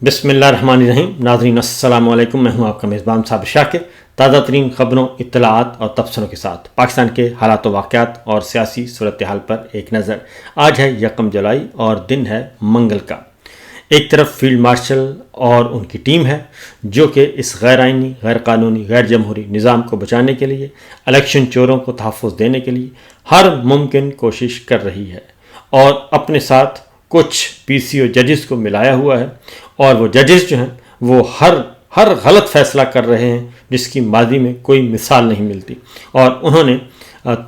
بسم اللہ الرحمن الرحیم. ناظرین السلام علیکم. میں ہوں آپ کا میزبان صابر شاکر. تازہ ترین خبروں، اطلاعات اور تبصروں کے ساتھ پاکستان کے حالات و واقعات اور سیاسی صورتحال پر ایک نظر. آج ہے 1 جولائی اور دن ہے منگل کا. ایک طرف فیلڈ مارشل اور ان کی ٹیم ہے جو کہ اس غیر آئینی، غیر قانونی، غیر جمہوری نظام کو بچانے کے لیے، الیکشن چوروں کو تحفظ دینے کے لیے ہر ممکن کوشش کر رہی ہے اور اپنے ساتھ کچھ پی سی او ججز کو ملایا ہوا ہے. اور وہ ججز جو ہیں وہ ہر غلط فیصلہ کر رہے ہیں جس کی ماضی میں کوئی مثال نہیں ملتی. اور انہوں نے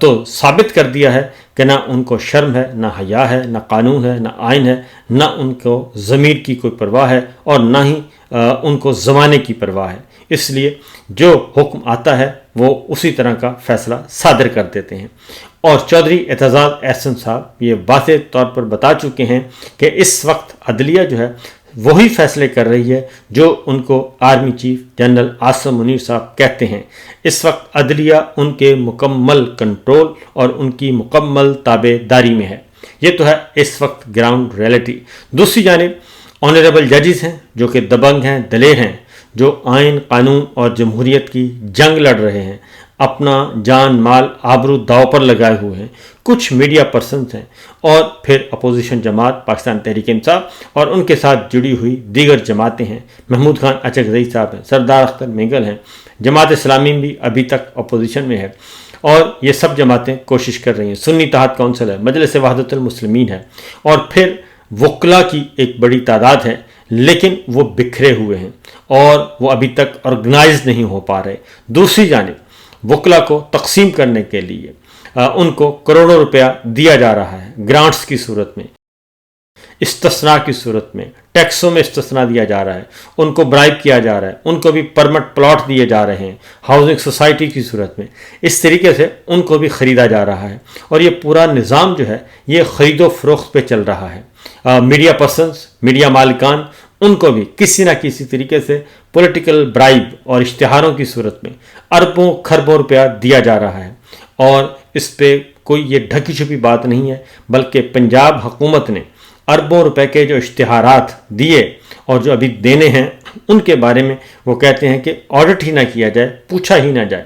تو ثابت کر دیا ہے کہ نہ ان کو شرم ہے، نہ حیا ہے، نہ قانون ہے، نہ آئین ہے، نہ ان کو ضمیر کی کوئی پرواہ ہے اور نہ ہی ان کو زمانے کی پرواہ ہے. اس لیے جو حکم آتا ہے وہ اسی طرح کا فیصلہ صادر کر دیتے ہیں. اور چودھری اعتزاز احسن صاحب یہ واضح طور پر بتا چکے ہیں کہ اس وقت عدلیہ جو ہے وہی فیصلے کر رہی ہے جو ان کو army chief general Asim Munir صاحب کہتے ہیں. اس وقت عدلیہ ان کے مکمل کنٹرول اور ان کی مکمل تابع داری میں ہے. یہ تو ہے اس وقت گراؤنڈ ریئلٹی. دوسری جانب آنریبل ججز ہیں جو کہ دبنگ ہیں، دلیر ہیں، جو آئین، قانون اور جمہوریت کی جنگ لڑ رہے ہیں، اپنا جان، مال، آبرو داؤ پر لگائے ہوئے ہیں. کچھ میڈیا پرسنز ہیں اور پھر اپوزیشن جماعت پاکستان تحریک انصاف اور ان کے ساتھ جڑی ہوئی دیگر جماعتیں ہیں. محمود خان اچکزئی صاحب ہیں، سردار اختر مینگل ہیں، جماعت اسلامی بھی ابھی تک اپوزیشن میں ہے اور یہ سب جماعتیں کوشش کر رہی ہیں. سنی اتحاد کونسل ہے، مجلس وحدت المسلمین ہے اور پھر وکلا کی ایک بڑی تعداد ہے، لیکن وہ بکھرے ہوئے ہیں اور وہ ابھی تک آرگنائز نہیں ہو پا رہے. دوسری جانب وکلا کو تقسیم کرنے کے لیے ان کو کروڑوں روپیہ دیا جا رہا ہے، گرانٹس کی صورت میں، استثناء کی صورت میں، ٹیکسوں میں استثناء دیا جا رہا ہے، ان کو برائب کیا جا رہا ہے، ان کو بھی پرمٹ پلاٹ دیے جا رہے ہیں ہاؤسنگ سوسائٹی کی صورت میں. اس طریقے سے ان کو بھی خریدا جا رہا ہے اور یہ پورا نظام جو ہے یہ خرید و فروخت پہ چل رہا ہے. میڈیا پرسنز، میڈیا مالکان، ان کو بھی کسی نہ کسی طریقے سے پولیٹیکل برائب اور اشتہاروں کی صورت میں اربوں کھربوں روپیہ دیا جا رہا ہے. اور اس پہ کوئی یہ ڈھکی چھپی بات نہیں ہے، بلکہ پنجاب حکومت نے اربوں روپے کے جو اشتہارات دیے اور جو ابھی دینے ہیں ان کے بارے میں وہ کہتے ہیں کہ آڈٹ ہی نہ کیا جائے، پوچھا ہی نہ جائے.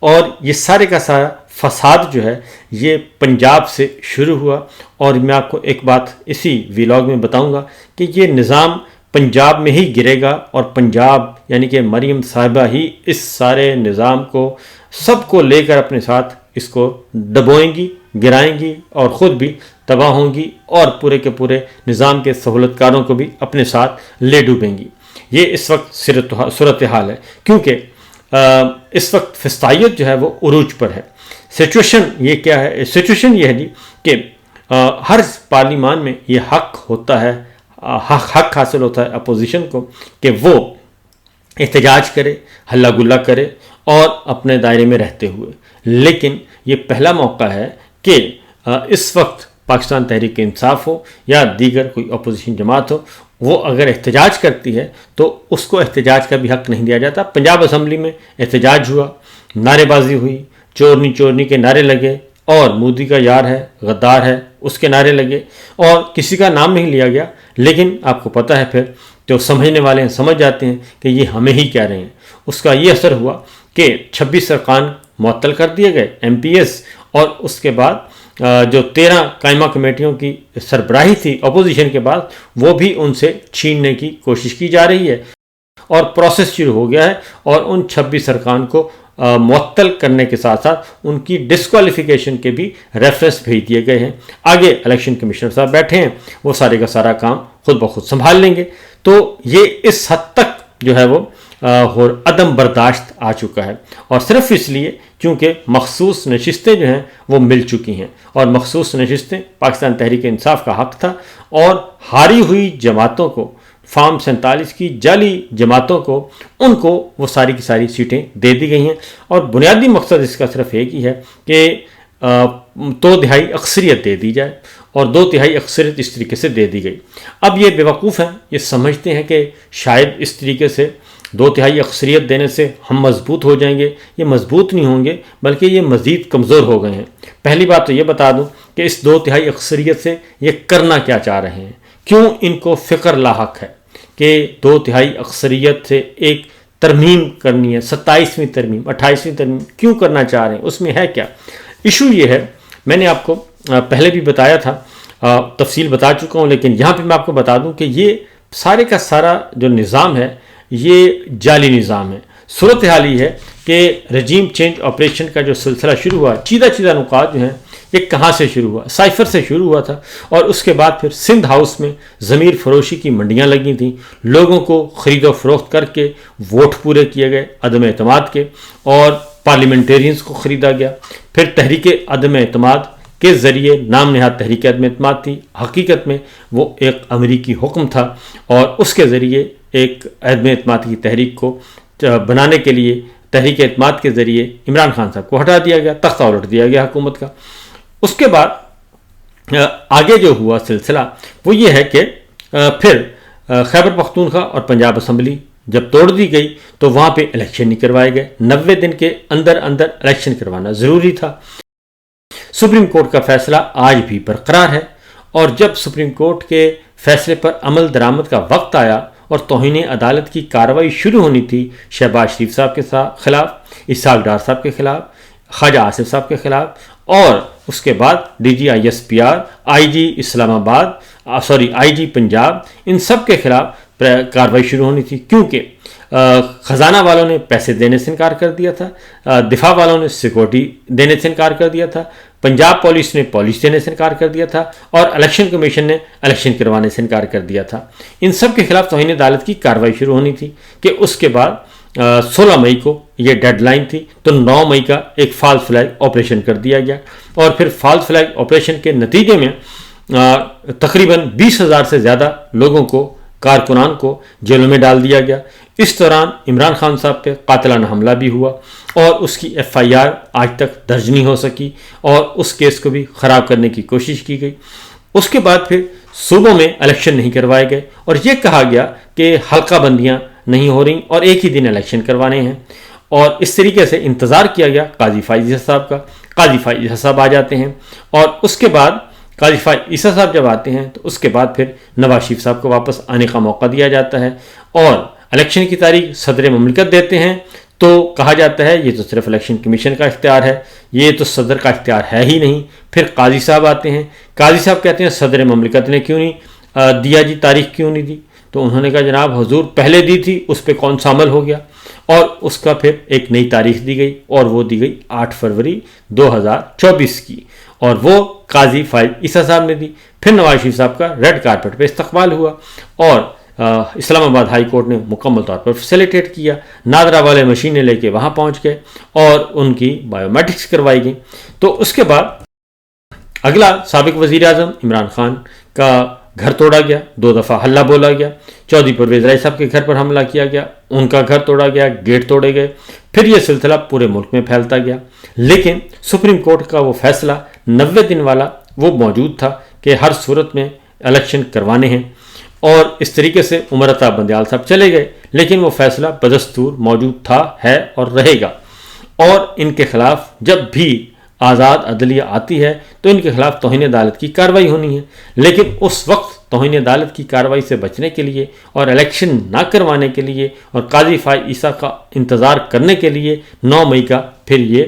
اور یہ سارے کا سارا فساد جو ہے یہ پنجاب سے شروع ہوا. اور میں آپ کو ایک بات اسی ویلاگ میں بتاؤں گا کہ یہ نظام پنجاب میں ہی گرے گا اور پنجاب یعنی کہ مریم صاحبہ ہی اس سارے نظام کو سب کو لے کر اپنے ساتھ اس کو دبوئیں گی، گرائیں گی اور خود بھی تباہ ہوں گی اور پورے کے پورے نظام کے سہولت کاروں کو بھی اپنے ساتھ لے ڈوبیں گی. یہ اس وقت صورتحال ہے کیونکہ اس وقت فسطائیت جو ہے وہ عروج پر ہے. سچویشن یہ کیا ہے؟ سچویشن یہ ہے جی کہ ہر پارلیمان میں یہ حق ہوتا ہے، حق حاصل ہوتا ہے اپوزیشن کو کہ وہ احتجاج کرے، ہلا گلا کرے اور اپنے دائرے میں رہتے ہوئے. لیکن یہ پہلا موقع ہے کہ اس وقت پاکستان تحریک انصاف ہو یا دیگر کوئی اپوزیشن جماعت ہو، وہ اگر احتجاج کرتی ہے تو اس کو احتجاج کا بھی حق نہیں دیا جاتا. پنجاب اسمبلی میں احتجاج ہوا، نعرے بازی ہوئی، چورنی چورنی کے نعرے لگے اور مودی کا یار ہے، غدار ہے، اس کے نعرے لگے اور کسی کا نام نہیں لیا گیا. لیکن آپ کو پتہ ہے پھر جو سمجھنے والے ہیں سمجھ جاتے ہیں کہ یہ ہمیں ہی کہہ رہے ہیں. اس کا یہ اثر ہوا کہ 26 ارکان معطل کر دیے گئے، ایم پی ایس، اور اس کے بعد جو 13 قائمہ کمیٹیوں کی سربراہی تھی اپوزیشن کے بعد وہ بھی ان سے چھیننے کی کوشش کی جا رہی ہے اور پروسیس شروع ہو گیا ہے. اور ان 26 ارکان کو معطل کرنے کے ساتھ ساتھ ان کی ڈسکوالیفیکیشن کے بھی ریفرنس بھیج دیے گئے ہیں. آگے الیکشن کمیشنر صاحب بیٹھے ہیں، وہ سارے کا سارا کام خود بخود سنبھال لیں گے. تو یہ اس حد تک جو ہے وہ عدم برداشت آ چکا ہے اور صرف اس لیے کیونکہ مخصوص نشستیں جو ہیں وہ مل چکی ہیں. اور مخصوص نشستیں پاکستان تحریک انصاف کا حق تھا اور ہاری ہوئی جماعتوں کو، فارم 47 کی جعلی جماعتوں کو، ان کو وہ ساری کی ساری سیٹیں دے دی گئی ہیں. اور بنیادی مقصد اس کا صرف ایک ہی ہے کہ 2/3 اکثریت دے دی جائے اور 2/3 اکثریت اس طریقے سے دے دی گئی. اب یہ بیوقوف ہیں، یہ سمجھتے ہیں کہ شاید اس طریقے سے 2/3 اکثریت دینے سے ہم مضبوط ہو جائیں گے. یہ مضبوط نہیں ہوں گے بلکہ یہ مزید کمزور ہو گئے ہیں. پہلی بات تو یہ بتا دوں کہ اس 2/3 اکثریت سے یہ کرنا کیا چاہ رہے ہیں، کیوں ان کو فکر لاحق ہے، کہ 2/3 اکثریت سے ایک ترمیم کرنی ہے، 27ویں ترمیم، 28ویں ترمیم کیوں کرنا چاہ رہے ہیں، اس میں ہے کیا؟ ایشو یہ ہے، میں نے آپ کو پہلے بھی بتایا تھا، تفصیل بتا چکا ہوں، لیکن یہاں پہ میں آپ کو بتا دوں کہ یہ سارے کا سارا جو نظام ہے یہ جعلی نظام ہے۔ صورتحال یہ ہے کہ رجیم چینج آپریشن کا جو سلسلہ شروع ہوا، چیدہ نکات جو ہیں یہ کہاں سے شروع ہوا؟ سائفر سے شروع ہوا تھا، اور اس کے بعد پھر سندھ ہاؤس میں ضمیر فروشی کی منڈیاں لگی تھیں، لوگوں کو خرید و فروخت کر کے ووٹ پورے کیے گئے عدم اعتماد کے، اور پارلیمنٹیرینز کو خریدا گیا۔ پھر تحریک عدم اعتماد کے ذریعے، نام نہاد تحریک عدم اعتماد تھی، حقیقت میں وہ ایک امریکی حکم تھا، اور اس کے ذریعے ایک عدم اعتماد کی تحریک کو بنانے کے لیے تحریک اعتماد کے ذریعے عمران خان صاحب کو ہٹا دیا گیا، تختہ الٹ دیا گیا حکومت کا۔ اس کے بعد آگے جو ہوا سلسلہ وہ یہ ہے کہ پھر خیبر پختونخوا اور پنجاب اسمبلی جب توڑ دی گئی تو وہاں پہ الیکشن نہیں کروائے گئے، 90 دن کے اندر الیکشن کروانا ضروری تھا۔ سپریم کورٹ کا فیصلہ آج بھی برقرار ہے، اور جب سپریم کورٹ کے فیصلے پر عمل درآمد کا وقت آیا اور توہین عدالت کی کارروائی شروع ہونی تھی شہباز شریف صاحب کے خلاف، اسحاق ڈار صاحب کے خلاف، خواجہ آصف صاحب کے خلاف، اور اس کے بعد ڈی جی ISPR، آئی جی پنجاب، ان سب کے خلاف کارروائی شروع ہونی تھی، کیونکہ خزانہ والوں نے پیسے دینے سے انکار کر دیا تھا، دفاع والوں نے سیکورٹی دینے سے انکار کر دیا تھا، پنجاب پولیس نے پولیس دینے سے انکار کر دیا تھا، اور الیکشن کمیشن نے الیکشن کروانے سے انکار کر دیا تھا۔ ان سب کے خلاف توہین عدالت کی کارروائی شروع ہونی تھی کہ اس کے بعد 16 مئی کو یہ ڈیڈ لائن تھی، تو 9 مئی کا ایک فالس فلیگ آپریشن کر دیا گیا، اور پھر فالس فلیگ آپریشن کے نتیجے میں تقریباً 20,000 سے زیادہ لوگوں کو، کارکنان کو جیلوں میں ڈال دیا گیا۔ اس دوران عمران خان صاحب پہ قاتلانہ حملہ بھی ہوا، اور اس کی FIR آج تک درج نہیں ہو سکی، اور اس کیس کو بھی خراب کرنے کی کوشش کی گئی۔ اس کے بعد پھر صوبوں میں الیکشن نہیں کروائے گئے، اور یہ کہا گیا کہ حلقہ بندیاں نہیں ہو رہی اور ایک ہی دن الیکشن کروانے ہیں، اور اس طریقے سے انتظار کیا گیا قاضی فائز عیسیٰ صاحب کا۔ قاضی فائز عیسیٰ صاحب آ جاتے ہیں، اور اس کے بعد قاضی فائز عیسیٰ صاحب جب آتے ہیں تو اس کے بعد پھر نواز شریف صاحب کو واپس آنے کا موقع دیا جاتا ہے، اور الیکشن کی تاریخ صدر مملکت دیتے ہیں، تو کہا جاتا ہے یہ تو صرف الیکشن کمیشن کا اختیار ہے، یہ تو صدر کا اختیار ہے ہی نہیں۔ پھر قاضی صاحب آتے ہیں، قاضی صاحب کہتے ہیں صدر مملکت نے کیوں نہیں دیا جی، تاریخ کیوں نہیں دی؟ تو انہوں نے کہا جناب حضور پہلے دی تھی، اس پہ کون سا عمل ہو گیا؟ اور اس کا پھر ایک نئی تاریخ دی گئی، اور وہ دی گئی 8 فروری 2024 کی، اور وہ قاضی فائز عیسیٰ صاحب نے دی۔ پھر نواز شریف صاحب کا ریڈ کارپٹ پہ استقبال ہوا، اور اسلام آباد ہائی کورٹ نے مکمل طور پر فیسیلیٹیٹ کیا، نادرا والے مشینیں لے کے وہاں پہنچ گئے، اور ان کی بایو میٹرکس کروائی گئی۔ تو اس کے بعد اگلا سابق وزیر اعظم عمران خان کا گھر توڑا گیا، 2 دفعہ حلہ بولا گیا، چودھری پرویز رائی صاحب کے گھر پر حملہ کیا گیا، ان کا گھر توڑا گیا، گیٹ توڑے گئے، پھر یہ سلسلہ پورے ملک میں پھیلتا گیا۔ لیکن سپریم کورٹ کا وہ فیصلہ 90 دن والا وہ موجود تھا کہ ہر صورت میں الیکشن کروانے ہیں، اور اس طریقے سے عمر عطا بندیال صاحب چلے گئے، لیکن وہ فیصلہ بدستور موجود تھا، ہے اور رہے گا، اور ان کے خلاف جب بھی آزاد عدلیہ آتی ہے تو ان کے خلاف توہین عدالت کی کارروائی ہونی ہے۔ لیکن اس وقت توہین عدالت کی کارروائی سے بچنے کے لیے اور الیکشن نہ کروانے کے لیے اور قاضی فائز عیسیٰ کا انتظار کرنے کے لیے 9 مئی کا پھر یہ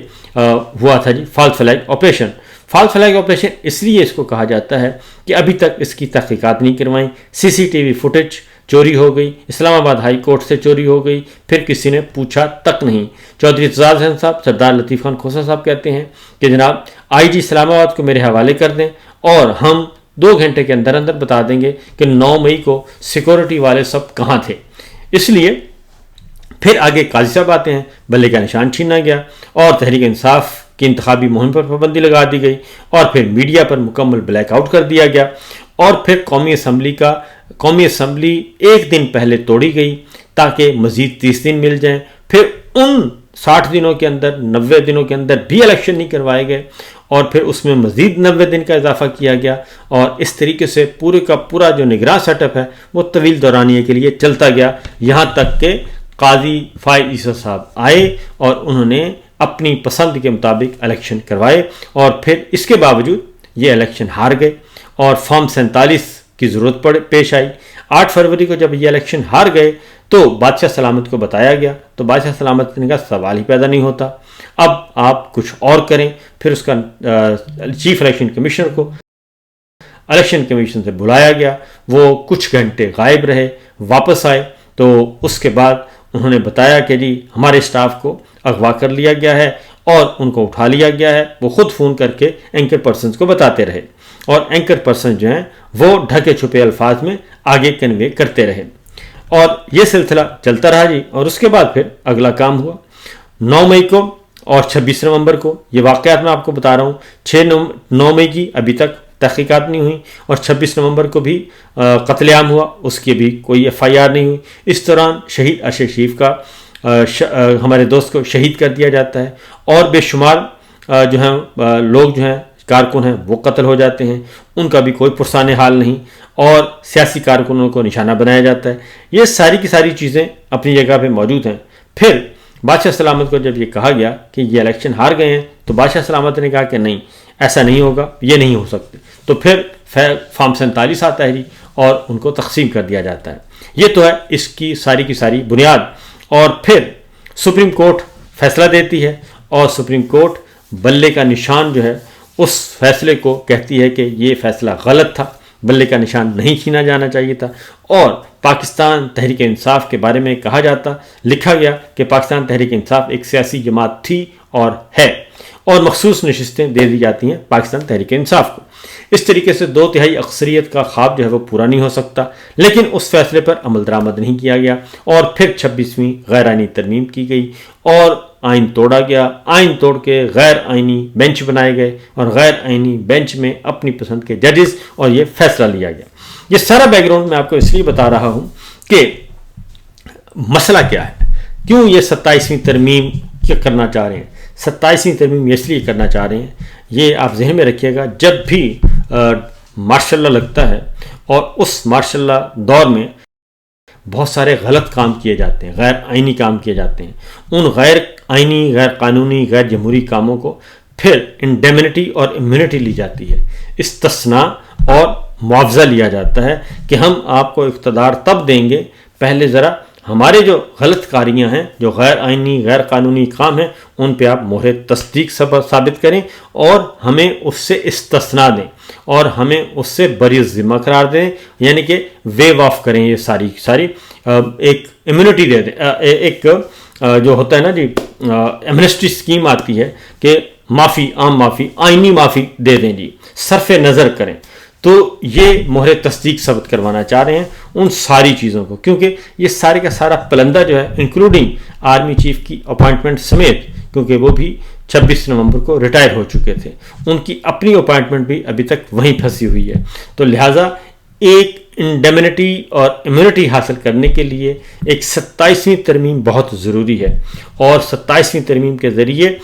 ہوا تھا جی false flag operation. False flag operation اس لیے اس کو کہا جاتا ہے کہ ابھی تک اس کی تحقیقات نہیں کروائیں، CCTV فوٹیج چوری ہو گئی، اسلام آباد ہائی کورٹ سے چوری ہو گئی، پھر کسی نے پوچھا تک نہیں۔ چودھری اعتزاز احمد صاحب، سردار لطیف خان کھوسہ صاحب کہتے ہیں کہ جناب IG اسلام آباد کو میرے حوالے کر دیں، اور ہم 2 گھنٹے کے اندر اندر بتا دیں گے کہ 9 مئی کو سیکورٹی والے سب کہاں تھے۔ اس لیے پھر آگے قاضی صاحب آتے ہیں، بلے کا نشان چھینا گیا، اور تحریک انصاف کی انتخابی مہم پر پابندی لگا دی گئی، اور پھر میڈیا پر مکمل بلیک آؤٹ کر دیا گیا، اور پھر قومی اسمبلی 1 دن پہلے توڑی گئی تاکہ مزید 30 دن مل جائیں۔ پھر ان 60 دنوں کے اندر 90 دنوں کے اندر بھی الیکشن نہیں کروائے گئے، اور پھر اس میں مزید 90 دن کا اضافہ کیا گیا، اور اس طریقے سے پورے کا پورا جو نگراں سیٹ اپ ہے وہ طویل دورانیے کے لیے چلتا گیا، یہاں تک کہ قاضی فائز عیسیٰ صاحب آئے اور انہوں نے اپنی پسند کے مطابق الیکشن کروائے، اور پھر اس کے باوجود یہ الیکشن ہار گئے، اور فارم 47 کی ضرورت پیش آئی۔ 8 فروری کو جب یہ الیکشن ہار گئے تو بادشاہ سلامت کو بتایا گیا تو بادشاہ سلامت نے کہا سوال ہی پیدا نہیں ہوتا، اب آپ کچھ اور کریں۔ پھر اس کا چیف الیکشن کمشنر کو الیکشن کمیشن سے بلایا گیا، وہ کچھ گھنٹے غائب رہے، واپس آئے تو اس کے بعد انہوں نے بتایا کہ جی ہمارے اسٹاف کو اغوا کر لیا گیا ہے اور ان کو اٹھا لیا گیا ہے۔ وہ خود فون کر کے اینکر پرسنز کو بتاتے رہے اور اینکر پرسن جو ہیں وہ ڈھکے چھپے الفاظ میں آگے کنوے کرتے رہے اور یہ سلسلہ چلتا رہا جی۔ اور اس کے بعد پھر اگلا کام ہوا 9 مئی کو اور 26 نومبر کو، یہ واقعات میں آپ کو بتا رہا ہوں۔ 9 مئی کی ابھی تک تحقیقات نہیں ہوئی اور 26 نومبر کو بھی قتل عام ہوا، اس کی بھی کوئی FIR نہیں ہوئی۔ اس دوران شہید ارشد شریف کا ہمارے دوست کو شہید کر دیا جاتا ہے اور بے شمار جو ہیں لوگ جو ہیں کارکن ہیں وہ قتل ہو جاتے ہیں، ان کا بھی کوئی پرسان حال نہیں اور سیاسی کارکنوں کو نشانہ بنایا جاتا ہے۔ یہ ساری کی ساری چیزیں اپنی جگہ پہ موجود ہیں۔ پھر بادشاہ سلامت کو جب یہ کہا گیا کہ یہ الیکشن ہار گئے ہیں تو بادشاہ سلامت نے کہا کہ نہیں، ایسا نہیں ہوگا، یہ نہیں ہو سکتے۔ تو پھر فارم 47 آتا ہے جی اور ان کو تقسیم کر دیا جاتا ہے۔ یہ تو ہے اس کی ساری بنیاد۔ اور پھر سپریم کورٹ فیصلہ دیتی ہے اور سپریم کورٹ بلے کا نشان جو ہے اس فیصلے کو کہتی ہے کہ یہ فیصلہ غلط تھا، بلے کا نشان نہیں چھینا جانا چاہیے تھا۔ اور پاکستان تحریک انصاف کے بارے میں لکھا گیا کہ پاکستان تحریک انصاف ایک سیاسی جماعت تھی اور ہے اور مخصوص نشستیں دے دی جاتی ہیں پاکستان تحریک انصاف کو۔ اس طریقے سے 2/3 اکثریت کا خواب جو ہے وہ پورا نہیں ہو سکتا، لیکن اس فیصلے پر عمل درآمد نہیں کیا گیا اور پھر 26ویں غیر آئینی ترمیم کی گئی اور آئین توڑا گیا۔ آئین توڑ کے غیر آئینی بینچ بنائے گئے اور غیر آئینی بینچ میں اپنی پسند کے ججز اور یہ فیصلہ لیا گیا۔ یہ سارا بیک گراؤنڈ میں آپ کو اس لیے بتا رہا ہوں کہ مسئلہ کیا ہے، کیوں یہ 27ویں ترمیم کرنا چاہ رہے ہیں۔ 27ویں ترمیم اس لیے کرنا چاہ رہے ہیں، یہ آپ ذہن میں رکھیے گا، جب بھی مارشاء اللہ لگتا ہے اور اس مارشاء اللہ دور میں بہت سارے غلط کام کیے جاتے ہیں، غیر آئینی کام کیے جاتے ہیں، ان غیر آئینی، غیر قانونی، غیر جمہوری کاموں کو پھر انڈیمنٹی اور امیونٹی لی جاتی ہے، استثناء اور معاوضہ لیا جاتا ہے کہ ہم آپ کو اقتدار تب دیں گے، پہلے ذرا ہمارے جو غلط کاریاں ہیں، جو غیر آئینی، غیر قانونی کام ہیں، ان پہ آپ مہر تصدیق ثابت کریں اور ہمیں اس سے استثناء دیں اور ہمیں اس سے بری ذمہ قرار دیں، یعنی کہ ویو آف کریں، یہ ساری ایک امیونٹی دے دیں۔ ایک جو ہوتا ہے نا جی ایمنسٹی اسکیم آتی ہے کہ معافی، عام معافی، آئینی معافی دے دیں جی، صرف نظر کریں۔ تو یہ مہر تصدیق ثبت کروانا چاہ رہے ہیں ان ساری چیزوں کو، کیونکہ یہ سارے کا سارا پلندہ جو ہے انکلوڈنگ آرمی چیف کی اپوائنٹمنٹ سمیت، کیونکہ وہ بھی 26 نومبر کو ریٹائر ہو چکے تھے، ان کی اپنی اپوائنٹمنٹ بھی ابھی تک وہیں پھنسی ہوئی ہے۔ تو لہٰذا ایک انڈیمنٹی اور امیونٹی حاصل کرنے کے لیے ایک 27ویں ترمیم بہت ضروری ہے اور 27ویں ترمیم کے ذریعے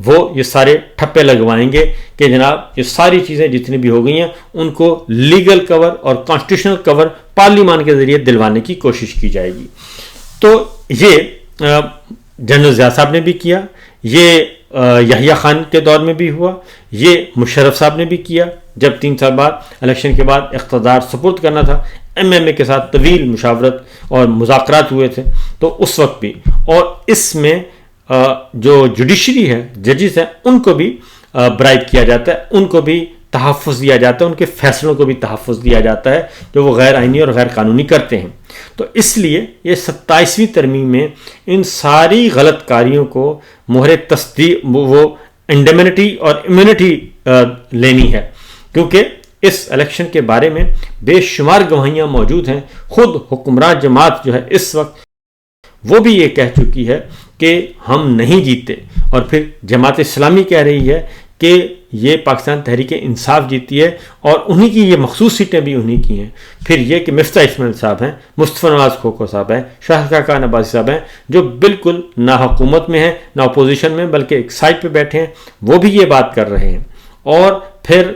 وہ یہ سارے ٹھپے لگوائیں گے کہ جناب یہ ساری چیزیں جتنی بھی ہو گئی ہیں ان کو لیگل کور اور کانسٹیٹیوشنل کور پارلیمان کے ذریعے دلوانے کی کوشش کی جائے گی۔ تو یہ جنرل ضیاء صاحب نے بھی کیا، یہ یحییٰ خان کے دور میں بھی ہوا، یہ مشرف صاحب نے بھی کیا جب 3 سال بعد الیکشن کے بعد اقتدار سپرد کرنا تھا، MMA کے ساتھ طویل مشاورت اور مذاکرات ہوئے تھے، تو اس وقت بھی۔ اور اس میں جو جوڈیشری ہے، ججز ہیں، ان کو بھی برائب کیا جاتا ہے، ان کو بھی تحفظ دیا جاتا ہے، ان کے فیصلوں کو بھی تحفظ دیا جاتا ہے جو وہ غیر آئینی اور غیر قانونی کرتے ہیں۔ تو اس لیے یہ 27ویں ترمیم میں ان ساری غلط کاریوں کو مہر تصدیق، وہ انڈیمنٹی اور امیونٹی لینی ہے، کیونکہ اس الیکشن کے بارے میں بے شمار گواہیاں موجود ہیں۔ خود حکمراں جماعت جو ہے اس وقت وہ بھی یہ کہہ چکی ہے کہ ہم نہیں جیتے، اور پھر جماعت اسلامی کہہ رہی ہے کہ یہ پاکستان تحریک انصاف جیتی ہے اور انہی کی یہ مخصوص سیٹیں بھی انہی کی ہیں۔ پھر یہ کہ مفتاح اسماعیل صاحب ہیں، مصطفیٰ نواز کھوکھو صاحب ہیں، شاہ خاقان عباسی صاحب ہیں، جو بالکل نہ حکومت میں ہیں نہ اپوزیشن میں، بلکہ ایک سائڈ پہ بیٹھے ہیں، وہ بھی یہ بات کر رہے ہیں۔ اور پھر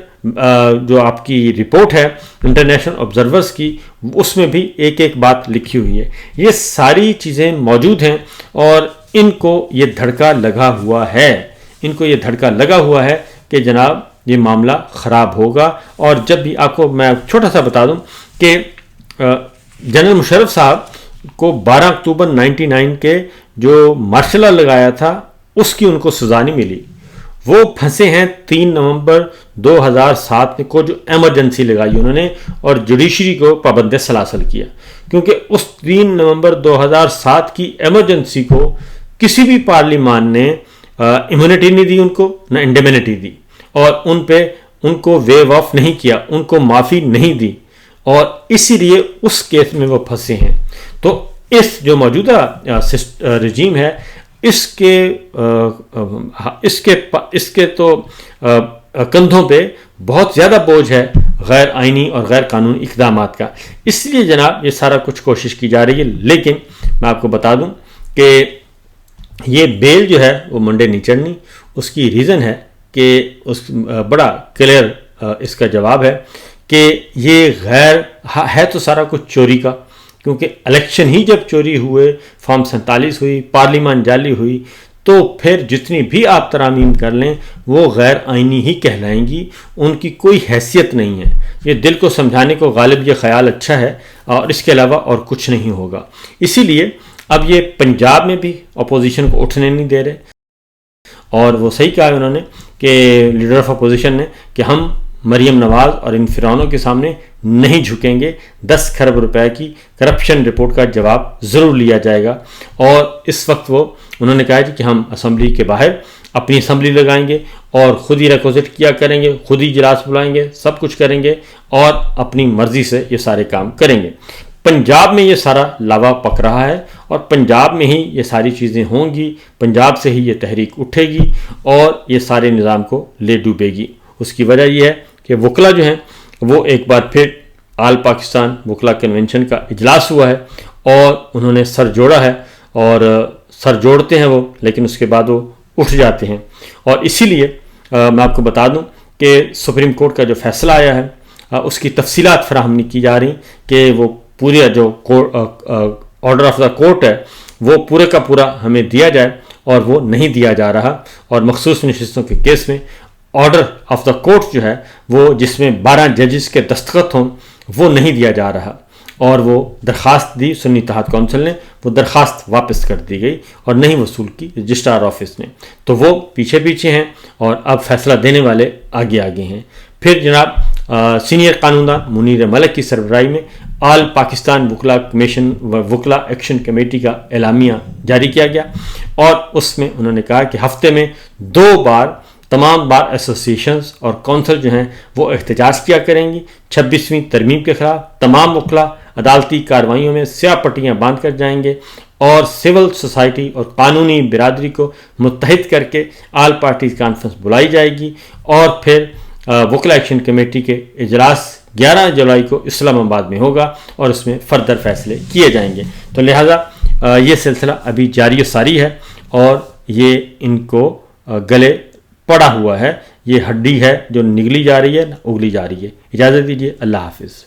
جو آپ کی رپورٹ ہے انٹرنیشنل آبزرورز کی، اس میں بھی ایک ایک بات لکھی ہوئی ہے۔ یہ ساری چیزیں موجود ہیں اور ان کو یہ دھڑکا لگا ہوا ہے، ان کو یہ دھڑکا لگا ہوا ہے کہ جناب یہ معاملہ خراب ہوگا. اور جب بھی آپ کو میں چھوٹا سا بتا دوں کہ جنرل مشرف صاحب کو 12 اکتوبر 99 کے جو مارشل لا لگایا تھا اس کی ان کو سزا نہیں ملی. وہ پھنسے ہیں 3 نومبر 2007 کو جو ایمرجنسی لگائی انہوں نے اور جوڈیشری کو پابند سلاسل کیا، کیونکہ اس 3 نومبر 2007 کی ایمرجنسی کو کسی بھی پارلیمان نے امیونٹی نہیں دی، ان کو نہ انڈیمنٹی دی، اور ان کو ویو آف نہیں کیا، ان کو معافی نہیں دی، اور اسی لیے اس کیس میں وہ پھنسے ہیں. تو اس جو موجودہ رجیم ہے اس کے تو کندھوں پہ بہت زیادہ بوجھ ہے غیر آئینی اور غیر قانونی اقدامات کا. اس لیے جناب یہ سارا کچھ کوشش کی جا رہی ہے. لیکن میں آپ کو بتا دوں کہ یہ بیل جو ہے وہ منڈے نہیں چڑھنی. اس کی ریزن ہے کہ بڑا کلیئر اس کا جواب ہے کہ یہ غیر ہے تو سارا کچھ چوری کا، کیونکہ الیکشن ہی جب چوری ہوئے، فارم 47 ہوئی، پارلیمان جعلی ہوئی، تو پھر جتنی بھی آپ ترامیم کر لیں وہ غیر آئینی ہی کہلائیں گی، ان کی کوئی حیثیت نہیں ہے. یہ دل کو سمجھانے کو غالب یہ خیال اچھا ہے اور اس کے علاوہ اور کچھ نہیں ہوگا. اسی لیے اب یہ پنجاب میں بھی اپوزیشن کو اٹھنے نہیں دے رہے، اور وہ صحیح کہا انہوں نے کہ لیڈر آف اپوزیشن نے کہ ہم مریم نواز اور ان فرعونوں کے سامنے نہیں جھکیں گے. 10 کھرب روپے کی کرپشن رپورٹ کا جواب ضرور لیا جائے گا. اور اس وقت انہوں نے کہا کہ ہم اسمبلی کے باہر اپنی اسمبلی لگائیں گے اور خود ہی ریکوزٹ کیا کریں گے، خود ہی اجلاس بلائیں گے، سب کچھ کریں گے اور اپنی مرضی سے یہ سارے کام کریں گے. پنجاب میں یہ سارا لاوا پک رہا ہے اور پنجاب میں ہی یہ ساری چیزیں ہوں گی، پنجاب سے ہی یہ تحریک اٹھے گی اور یہ سارے نظام کو لے ڈوبے گی. اس کی وجہ یہ ہے کہ وکلا جو ہیں وہ ایک بار پھر آل پاکستان وکلا کنونشن کا اجلاس ہوا ہے اور انہوں نے سر جوڑا ہے، اور سر جوڑتے ہیں وہ، لیکن اس کے بعد وہ اٹھ جاتے ہیں. اور اسی لیے میں آپ کو بتا دوں کہ سپریم کورٹ کا جو فیصلہ آیا ہے اس کی تفصیلات فراہم نہیں کی جا رہی کہ وہ پورا جو آرڈر آف دا کورٹ ہے وہ پورے کا پورا ہمیں دیا جائے، اور وہ نہیں دیا جا رہا. اور مخصوص نشستوں کے کیس میں آرڈر آف دا کورٹ جو ہے وہ جس میں 12 ججز کے دستخط ہوں وہ نہیں دیا جا رہا، اور وہ درخواست دی سنی اتحاد کونسل نے، وہ درخواست واپس کر دی گئی اور نہیں وصول کی رجسٹرار آفس نے. تو وہ پیچھے ہیں اور اب فیصلہ دینے والے آگے ہیں. پھر جناب سینئر قانوندان منیر ملک کی سربراہی میں آل پاکستان وکلا کمیشن وکلا ایکشن کمیٹی کا اعلامیہ جاری کیا گیا، اور اس میں انہوں نے کہا کہ ہفتے میں 2 بار تمام بار ایسوسیشنز اور کونسل جو ہیں وہ احتجاج کیا کریں گی. 26ویں ترمیم کے خلاف تمام وکلا عدالتی کارروائیوں میں سیاہ پٹیاں باندھ کر جائیں گے، اور سول سوسائٹی اور قانونی برادری کو متحد کر کے آل پارٹیز کانفرنس بلائی جائے گی. اور پھر وکلا ایکشن کمیٹی کے اجلاس 11 جولائی کو اسلام آباد میں ہوگا اور اس میں فردر فیصلے کیے جائیں گے. تو لہٰذا یہ سلسلہ ابھی جاری و ساری ہے اور یہ ان کو گلے پڑا ہوا ہے. یہ ہڈی ہے جو نگلی جا رہی ہے، اگلی جا رہی ہے. اجازت دیجیے، اللہ حافظ.